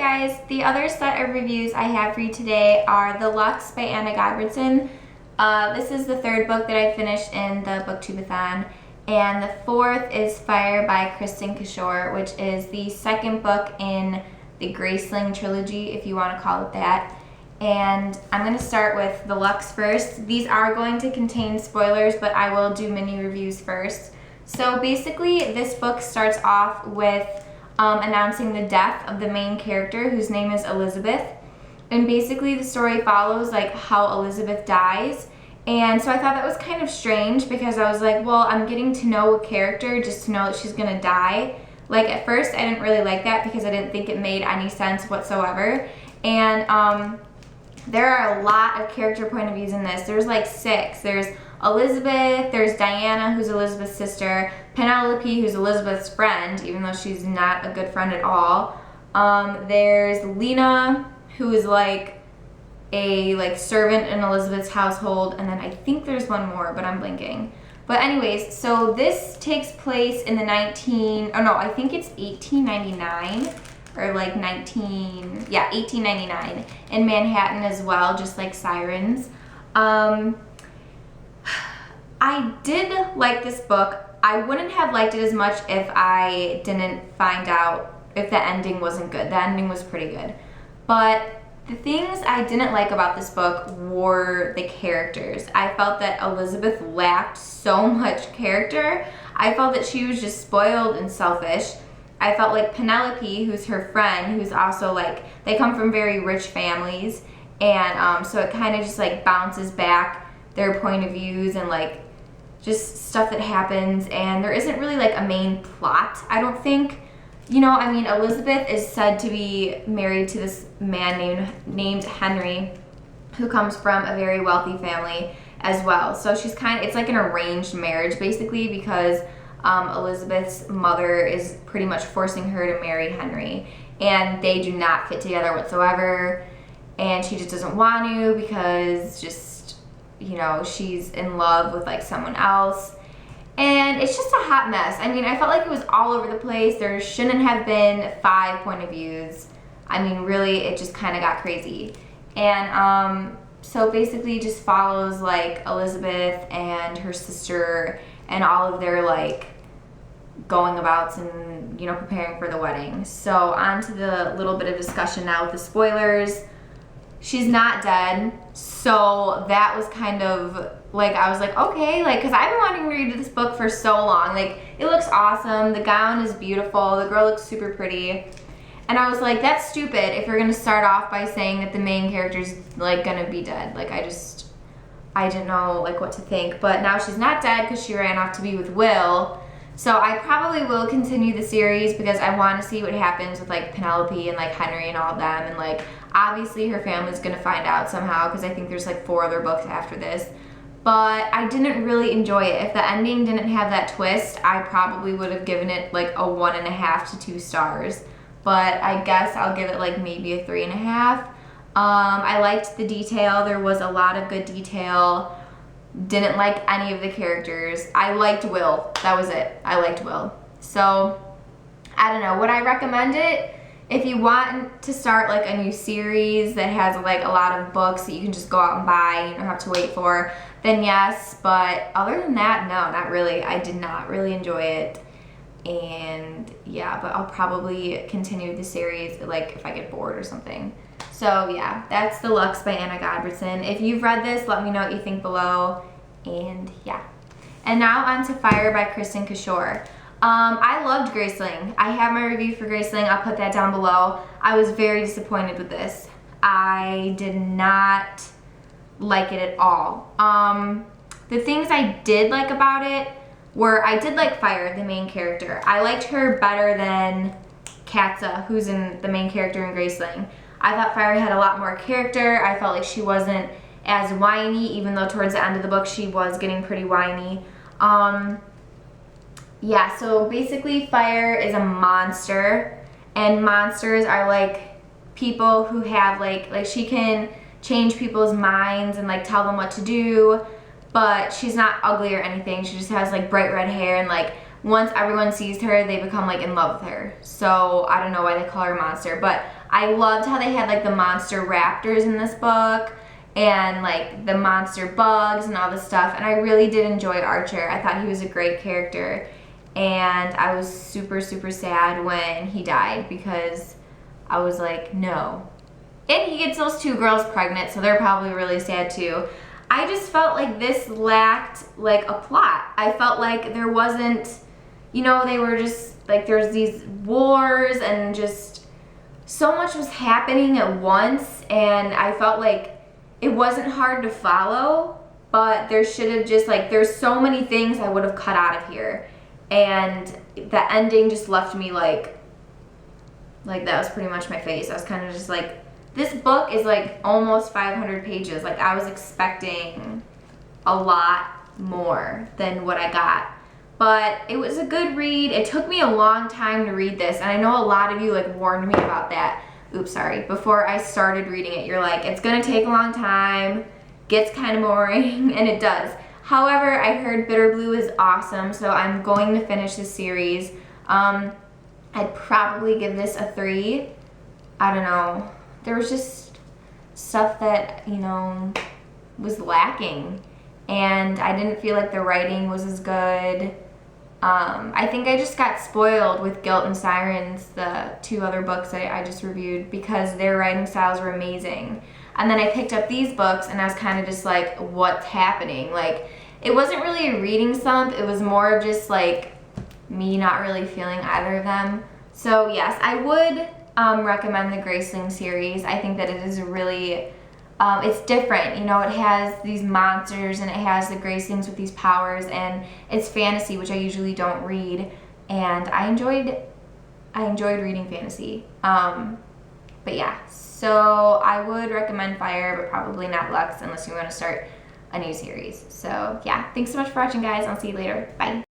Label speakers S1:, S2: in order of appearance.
S1: guys, the other set of reviews I have for you today are the Luxe by Godbersen. This is the third book that I finished in the booktubeathon, and the fourth is Fire by Kristin Cashore, which is the second book in the Graceling trilogy, if you want to call it that. And I'm going to start with the Luxe first. These are going to contain spoilers, but I will do mini reviews first. So basically, this book starts off with announcing the death of the main character, whose name is Elizabeth. And basically the story follows like how Elizabeth dies. And so I thought that was kind of strange because I was like, well, I'm getting to know a character just to know that she's gonna die. Like at first I didn't really like that because I didn't think it made any sense whatsoever. And there are a lot of character point of views in this. There's like 6. There's Elizabeth, there's Diana, who's Elizabeth's sister, Penelope, who's Elizabeth's friend, even though she's not a good friend at all. There's Lena, who is like a servant in Elizabeth's household, and then I think there's one more, but I'm blanking. But anyways, so this takes place in the I think it's 1899 or like 1899 in Manhattan as well, just like Sirens. I did like this book. I wouldn't have liked it as much if I didn't find out if the ending wasn't good. The ending was pretty good. But the things I didn't like about this book were the characters. I felt that Elizabeth lacked so much character. I felt that she was just spoiled and selfish. I felt like Penelope, who's her friend, who's also like, they come from very rich families, and so it kind of just like bounces back their point of views and like just stuff that happens, and there isn't really like a main plot, I don't think. You know, I mean, Elizabeth is said to be married to this man named Henry, who comes from a very wealthy family as well. So she's it's like an arranged marriage basically, because Elizabeth's mother is pretty much forcing her to marry Henry, and they do not fit together whatsoever, and she just doesn't want to because you know, she's in love with like someone else, and it's just a hot mess. I mean, I felt like it was all over the place. There shouldn't have been 5 point of views. I mean, really, it just kind of got crazy. And so basically just follows like Elizabeth and her sister and all of their like going abouts and, you know, preparing for the wedding. So on to the little bit of discussion now with the spoilers. She's not dead, so that was kind of like, I was like, okay, like, because I've been wanting to read this book for so long. Like, it looks awesome, the gown is beautiful, the girl looks super pretty, and I was like, that's stupid if you're gonna start off by saying that the main character's like gonna be dead. Like, I didn't know like what to think. But now she's not dead because she ran off to be with Will. So I probably will continue the series because I want to see what happens with like Penelope and like Henry and all of them, and like obviously her family's gonna find out somehow because I think there's like 4 other books after this. But I didn't really enjoy it. If the ending didn't have that twist, I probably would have given it like a 1.5 to 2 stars. But I guess I'll give it like maybe a 3.5. I liked the detail. There was a lot of good detail. Didn't like any of the characters. I liked Will. That was it. I liked Will. So, I don't know. Would I recommend it? If you want to start like a new series that has like a lot of books that you can just go out and buy and you don't have to wait for, then yes. But other than that, no, not really. I did not really enjoy it. And yeah, but I'll probably continue the series like if I get bored or something. So yeah, that's the Luxe by Godbersen. If you've read this, let me know what you think below. And yeah. And now on to Fire by Kristin Cashore. I loved Graceling. I have my review for Graceling. I'll put that down below. I was very disappointed with this. I did not like it at all. The things I did like about it were, I did like Fire, the main character. I liked her better than Katza, who's in the main character in Graceling. I thought Fire had a lot more character. I felt like she wasn't as whiny, even though towards the end of the book she was getting pretty whiny. Yeah, so basically Fire is a monster, and monsters are like people who have like she can change people's minds and like tell them what to do, but she's not ugly or anything. She just has like bright red hair, and like once everyone sees her, they become like in love with her. So I don't know why they call her a monster, but I loved how they had like the monster raptors in this book and like the monster bugs and all this stuff, and I really did enjoy Archer. I thought he was a great character, and I was super sad when he died because I was like, no. And he gets those 2 girls pregnant, so they're probably really sad too. I just felt like this lacked like a plot. I felt like there wasn't, you know, they were just like, there's these wars and just so much was happening at once, and I felt like it wasn't hard to follow, but there should have just like, there's so many things I would have cut out of here, and the ending just left me like that was pretty much my face. I was kind of just like, this book is like almost 500 pages. Like I was expecting a lot more than what I got. But it was a good read. It took me a long time to read this, and I know a lot of you like warned me about that. Oops, sorry. Before I started reading it, you're like, it's gonna take a long time, gets kind of boring, and it does. However, I heard Bitter Blue is awesome, so I'm going to finish this series. I'd probably give this a 3. I don't know. There was just stuff that, you know, was lacking, and I didn't feel like the writing was as good. I think I just got spoiled with Guilt and Sirens, the 2 other books that I just reviewed, because their writing styles were amazing. And then I picked up these books and I was kind of just like, what's happening? Like, it wasn't really a reading slump, it was more of just like me not really feeling either of them. So yes, I would recommend the Graceling series. I think that it is a really, it's different, you know, it has these monsters and it has the Gracelings with these powers, and it's fantasy, which I usually don't read, and I enjoyed reading fantasy. But yeah, so I would recommend Fire, but probably not Luxe unless you want to start a new series. So yeah, thanks so much for watching, guys. I'll see you later. Bye.